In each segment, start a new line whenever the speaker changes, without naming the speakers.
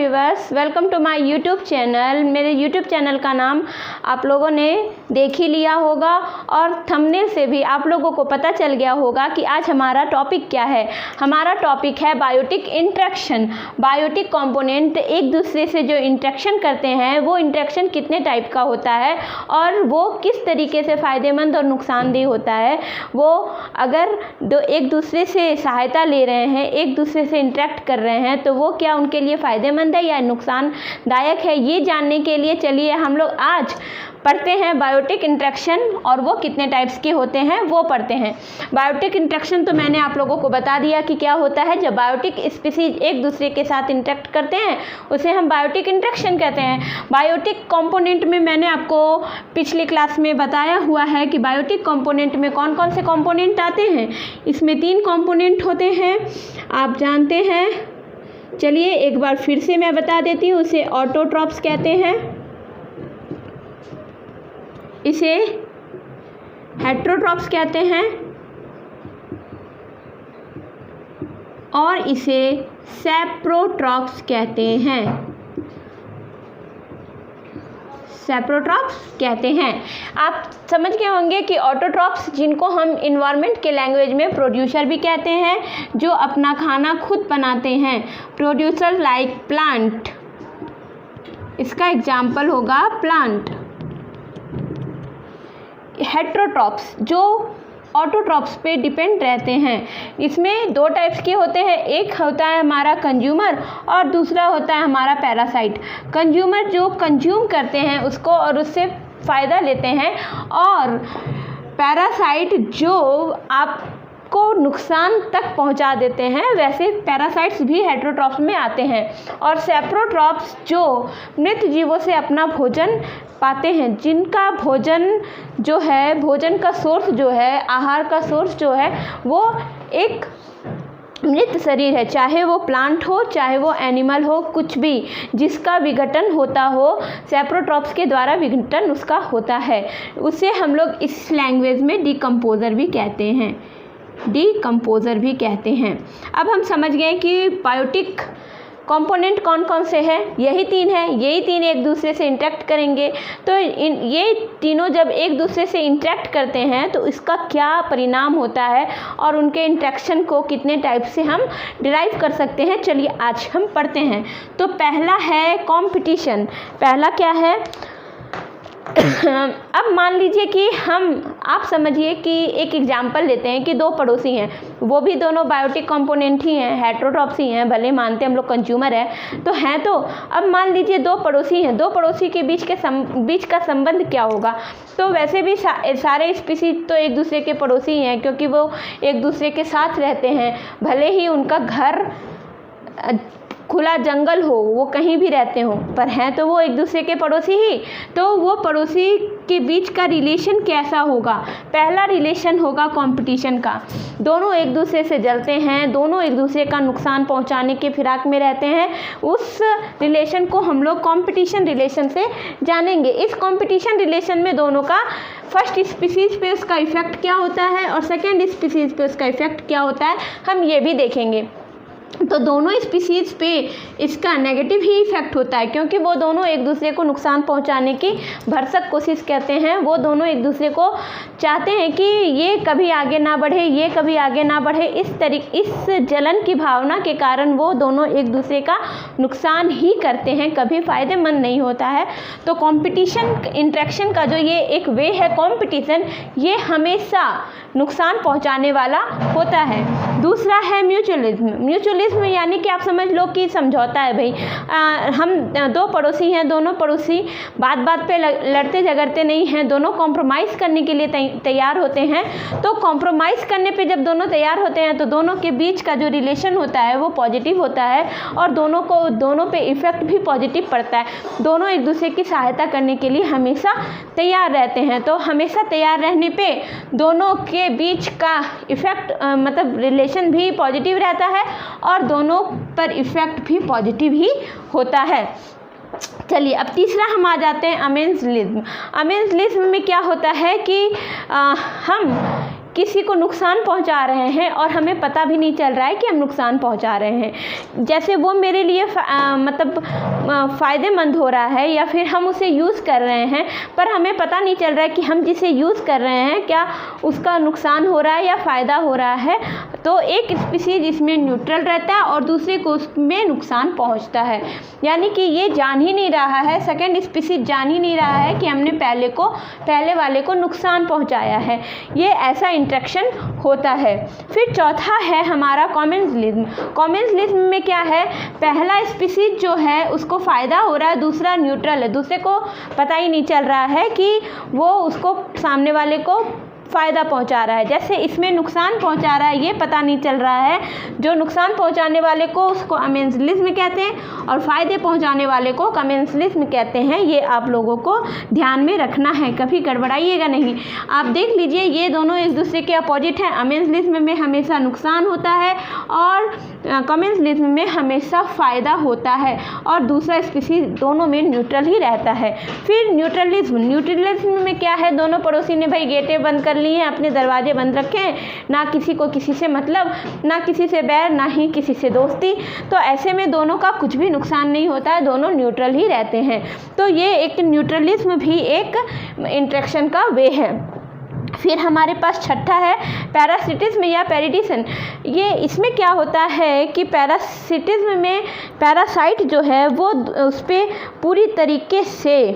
Viewers, welcome to my YouTube channel. मेरे YouTube channel का नाम आप लोगों ने देख ही लिया होगा और थंबनेल से भी आप लोगों को पता चल गया होगा कि आज हमारा टॉपिक क्या है। हमारा टॉपिक है बायोटिक इंटरेक्शन। बायोटिक कंपोनेंट एक दूसरे से जो इंटरेक्शन करते हैं वो इंटरेक्शन कितने टाइप का होता है और वो किस तरीके से फ़ायदेमंद और नुकसानदेह होता है। वो अगर एक दूसरे से सहायता ले रहे हैं, एक दूसरे से इंटरेक्ट कर रहे हैं, तो वो क्या उनके लिए फ़ायदेमंद है या नुकसानदायक है, ये जानने के लिए चलिए हम लोग आज पढ़ते हैं बायोटिक इंटरेक्शन और वो कितने टाइप्स के होते हैं वो पढ़ते हैं। बायोटिक इंटरेक्शन तो मैंने आप लोगों को बता दिया कि क्या होता है। जब बायोटिक स्पीसीज एक दूसरे के साथ इंटरेक्ट करते हैं उसे हम बायोटिक इंटरेक्शन कहते हैं। बायोटिक कंपोनेंट में मैंने आपको पिछली क्लास में बताया हुआ है कि बायोटिक कंपोनेंट में कौन कौन से कंपोनेंट आते हैं। इसमें 3 कंपोनेंट होते हैं, आप जानते हैं। चलिए एक बार फिर से मैं बता देती हूँ। उसे ऑटोट्रॉप्स कहते हैं, इसे हेटेरोट्रॉप्स कहते हैं और इसे सैप्रोट्रॉप्स कहते हैं। सैप्रोट्रॉप्स कहते हैं। आप समझ गए होंगे कि ऑटोट्रॉप्स, जिनको हम इन्वायरमेंट के लैंग्वेज में प्रोड्यूसर भी कहते हैं, जो अपना खाना खुद बनाते हैं, प्रोड्यूसर लाइक प्लांट, इसका एग्जाम्पल होगा प्लांट। हेटेरोट्रॉप्स जो ऑटोट्रॉप्स पे डिपेंड रहते हैं, इसमें 2 टाइप्स के होते हैं। एक होता है हमारा कंज्यूमर और दूसरा होता है हमारा पैरासाइट। कंज्यूमर जो कंज्यूम करते हैं उसको और उससे फ़ायदा लेते हैं, और पैरासाइट जो आपको नुकसान तक पहुंचा देते हैं। वैसे पैरासाइट्स भी हेटेरोट्रॉप्स में आते हैं। और सैप्रोट्रॉप्स जो मृत जीवों से अपना भोजन पाते हैं, जिनका भोजन जो है, भोजन का सोर्स जो है, आहार का सोर्स जो है, वो एक मृत शरीर है, चाहे वो प्लांट हो चाहे वो एनिमल हो, कुछ भी जिसका विघटन होता हो, सैप्रोट्रॉप्स के द्वारा विघटन उसका होता है। उसे हम लोग इस लैंग्वेज में डिकम्पोज़र भी कहते हैं, डिकम्पोज़र भी कहते हैं। अब हम समझ गए कि बायोटिक कंपोनेंट कौन कौन से हैं। यही 3 हैं, यही 3 एक दूसरे से इंटरेक्ट करेंगे। तो ये तीनों जब एक दूसरे से इंटरेक्ट करते हैं तो इसका क्या परिणाम होता है और उनके इंटरेक्शन को कितने टाइप से हम डिराइव कर सकते हैं, चलिए आज हम पढ़ते हैं। तो पहला है कंपटीशन। पहला क्या है? अब मान लीजिए कि आप समझिए कि एक एग्जाम्पल लेते हैं कि 2 पड़ोसी हैं, वो भी दोनों बायोटिक कंपोनेंट ही हैं, हेटेरोट्रॉप्स ही हैं, भले मानते हम लोग कंज्यूमर है तो हैं। तो अब मान लीजिए 2 पड़ोसी हैं, 2 पड़ोसी के बीच का संबंध क्या होगा? तो वैसे भी सारे स्पीसीज तो एक दूसरे के पड़ोसी हैं, क्योंकि वो एक दूसरे के साथ रहते हैं। भले ही उनका घर खुला जंगल हो, वो कहीं भी रहते हो, पर हैं तो वो एक दूसरे के पड़ोसी ही। तो वो पड़ोसी के बीच का रिलेशन कैसा होगा? पहला रिलेशन होगा कंपटीशन का। दोनों एक दूसरे से जलते हैं, दोनों एक दूसरे का नुकसान पहुंचाने के फिराक में रहते हैं। उस रिलेशन को हम लोग कंपटीशन रिलेशन से जानेंगे। इस कंपटीशन रिलेशन में दोनों का फर्स्ट स्पीसीज पे उसका इफेक्ट क्या होता है और सेकेंड स्पीसीज पे उसका इफेक्ट क्या होता है, हम ये भी देखेंगे। तो दोनों स्पीसीज पे इसका नेगेटिव ही इफेक्ट होता है, क्योंकि वो दोनों एक दूसरे को नुकसान पहुंचाने की भरसक कोशिश करते हैं। वो दोनों एक दूसरे को चाहते हैं कि ये कभी आगे ना बढ़े, ये कभी आगे ना बढ़े। इस जलन की भावना के कारण वो दोनों एक दूसरे का नुकसान ही करते हैं, कभी फ़ायदेमंद नहीं होता है। तो कंपटीशन इंटरेक्शन का जो ये एक वे है कंपटीशन, ये हमेशा नुकसान पहुंचाने वाला होता है। दूसरा है म्यूचुअलिज्म। म्यूचुअलिज्म यानी कि आप समझ लो कि समझौता है भाई। हम 2 पड़ोसी हैं, दोनों पड़ोसी बात बात पे लड़ते झगड़ते नहीं हैं, दोनों कॉम्प्रोमाइज़ करने के लिए तैयार होते हैं। तो कॉम्प्रोमाइज़ करने पे जब दोनों तैयार होते हैं तो दोनों के बीच का जो रिलेशन होता है वो पॉजिटिव होता है और दोनों पे इफ़ेक्ट भी पॉजिटिव पड़ता है। दोनों एक दूसरे की सहायता करने के लिए हमेशा तैयार रहते हैं। तो हमेशा तैयार रहने पे दोनों के बीच का इफ़ेक्ट मतलब रिलेशन भी पॉजिटिव रहता है और दोनों पर इफ़ेक्ट भी पॉजिटिव ही होता है। चलिए अब तीसरा हम आ जाते हैं अमेंसलिज्म। अमेंसलिज्म में क्या होता है कि हम किसी को नुकसान पहुंचा रहे हैं और हमें पता भी नहीं चल रहा है कि हम नुकसान पहुंचा रहे हैं। जैसे वो मेरे लिए मतलब फ़ायदेमंद हो रहा है या फिर हम उसे यूज़ कर रहे हैं, पर हमें पता नहीं चल रहा है कि हम जिसे यूज़ कर रहे हैं क्या उसका नुकसान हो रहा है या फ़ायदा हो रहा है। तो एक स्पीसीज इसमें न्यूट्रल रहता है और दूसरे को उसमें नुकसान पहुंचता है, यानी कि ये जान ही नहीं रहा है, सेकंड स्पीसीज जान ही नहीं रहा है कि हमने पहले वाले को नुकसान पहुंचाया है। ये ऐसा इंटरेक्शन होता है। फिर चौथा है हमारा कॉमेंसलिज्म। कॉमेंसलिज्म में क्या है, पहला स्पीसीज जो है उसको फ़ायदा हो रहा है, दूसरा न्यूट्रल है, दूसरे को पता ही नहीं चल रहा है कि वो उसको सामने वाले को फ़ायदा पहुंचा रहा है। जैसे इसमें नुकसान पहुंचा रहा है ये पता नहीं चल रहा है, जो नुकसान पहुंचाने वाले को उसको अमेंसलिज्म कहते हैं और फ़ायदे पहुंचाने वाले को कमेंसलिज्म कहते हैं। ये आप लोगों को ध्यान में रखना है, कभी गड़बड़ाइएगा नहीं। आप देख लीजिए ये दोनों एक दूसरे के अपोजिट हैं। अमेंसलिज्म में हमेशा नुकसान होता है और कमेंसलिज्म में हमेशा फ़ायदा होता है और दूसरा स्पीसीज दोनों में न्यूट्रल ही रहता है। फिर न्यूट्रलिज्म में क्या है, दोनों पड़ोसी ने भाई गेटें बंद कर लिए हैं, अपने दरवाजे बंद रखे हैं, ना किसी को किसी से मतलब, ना किसी से बैर, ना ही किसी से दोस्ती। तो ऐसे में दोनों का कुछ भी नुकसान नहीं होता है, दोनों न्यूट्रल ही रहते हैं। तो ये एक न्यूट्रलिज्म भी एक इंटरेक्शन का वे है। फिर हमारे पास छठा है पैरासिटिज्म या पैरिडिशन। ये इसमें क्या होता है कि पैरासिटिज्म में पैरासाइट जो है वो उस पर पूरी तरीके से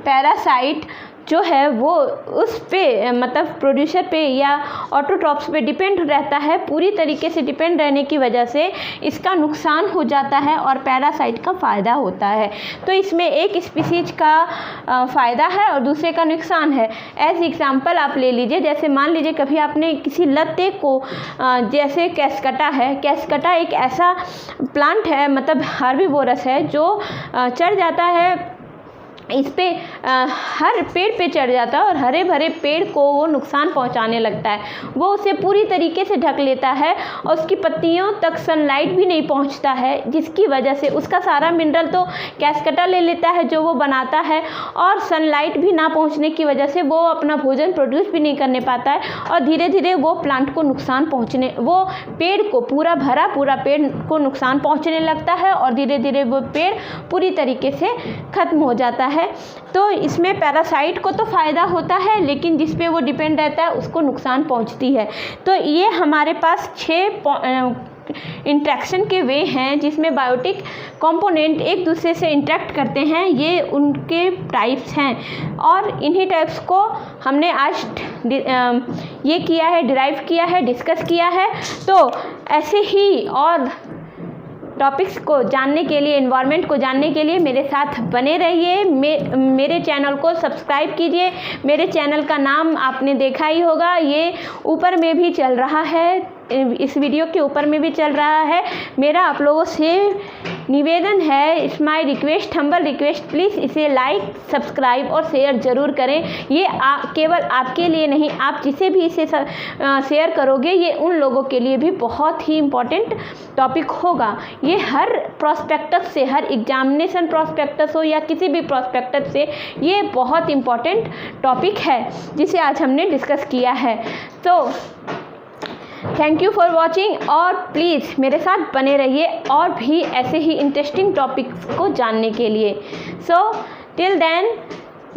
पैरासाइट जो है वो उस पे मतलब प्रोड्यूसर पे या ऑटोट्रॉप्स पे डिपेंड रहता है। पूरी तरीके से डिपेंड रहने की वजह से इसका नुकसान हो जाता है और पैरासाइट का फ़ायदा होता है। तो इसमें एक स्पीसीज का फ़ायदा है और दूसरे का नुकसान है। एज एग्जांपल आप ले लीजिए, जैसे मान लीजिए कभी आपने किसी लत्ते को जैसे केस्कटा है, केस्कटा एक ऐसा प्लांट है मतलब हर्बीवोरस है जो चढ़ जाता है इस पे हर पेड़ पे चढ़ जाता है और हरे भरे पेड़ को वो नुकसान पहुंचाने लगता है। वो उसे पूरी तरीके से ढक लेता है और उसकी पत्तियों तक सनलाइट भी नहीं पहुंचता है, जिसकी वजह से उसका सारा मिनरल तो केस्कटा ले लेता है जो वो बनाता है, और सनलाइट भी ना पहुंचने की वजह से वो अपना भोजन प्रोड्यूस भी नहीं करने पाता है और धीरे धीरे वो प्लांट को नुकसान पहुँचने, वो पेड़ को पूरा पेड़ को नुकसान पहुँचने लगता है और धीरे धीरे वो पेड़ पूरी तरीके से ख़त्म हो जाता है। तो इसमें पैरासाइट को तो फ़ायदा होता है लेकिन जिस पे वो डिपेंड रहता है उसको नुकसान पहुंचती है। तो ये हमारे पास 6 इंट्रैक्शन के वे हैं जिसमें बायोटिक कंपोनेंट एक दूसरे से इंटरेक्ट करते हैं। ये उनके टाइप्स हैं और इन्हीं टाइप्स को हमने आज ये किया है, डिराइव किया है, डिस्कस किया है। तो ऐसे ही और टॉपिक्स को जानने के लिए, एनवायरनमेंट को जानने के लिए मेरे साथ बने रहिए। मेरे चैनल को सब्सक्राइब कीजिए। मेरे चैनल का नाम आपने देखा ही होगा, ये ऊपर में भी चल रहा है, इस वीडियो के ऊपर में भी चल रहा है। मेरा आप लोगों से निवेदन है, it's my request, humble request, please इसे लाइक, सब्सक्राइब और शेयर ज़रूर करें। ये केवल आपके लिए नहीं, आप जिसे भी इसे शेयर करोगे ये उन लोगों के लिए भी बहुत ही इम्पोर्टेंट टॉपिक होगा। ये हर प्रॉस्पेक्टस से, हर एग्जामिनेशन प्रॉस्पेक्टस हो या किसी भी प्रॉस्पेक्टस से, ये बहुत इम्पोर्टेंट टॉपिक है जिसे आज हमने डिस्कस किया है। तो थैंक यू फॉर वॉचिंग और प्लीज़ मेरे साथ बने रहिए और भी ऐसे ही इंटरेस्टिंग टॉपिक्स को जानने के लिए। So till then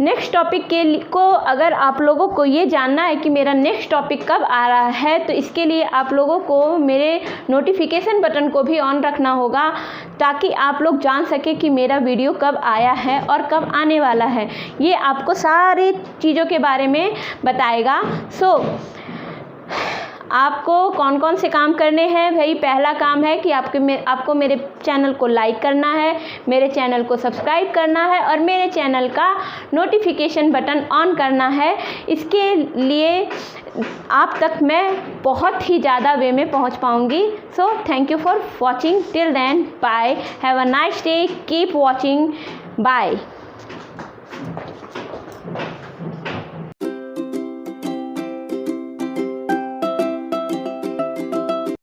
next topic को अगर आप लोगों को ये जानना है कि मेरा नेक्स्ट टॉपिक कब आ रहा है तो इसके लिए आप लोगों को मेरे नोटिफिकेशन बटन को भी ऑन रखना होगा ताकि आप लोग जान सके कि मेरा वीडियो कब आया है और कब आने वाला है। ये आपको सारी चीज़ों के बारे में बताएगा। सो आपको कौन कौन से काम करने हैं भाई? पहला काम है कि आपको मेरे चैनल को लाइक करना है, मेरे चैनल को सब्सक्राइब करना है और मेरे चैनल का नोटिफिकेशन बटन ऑन करना है। इसके लिए आप तक मैं बहुत ही ज़्यादा वे में पहुंच पाऊंगी। So thank you for watching, till then bye, have a nice day, keep watching, bye.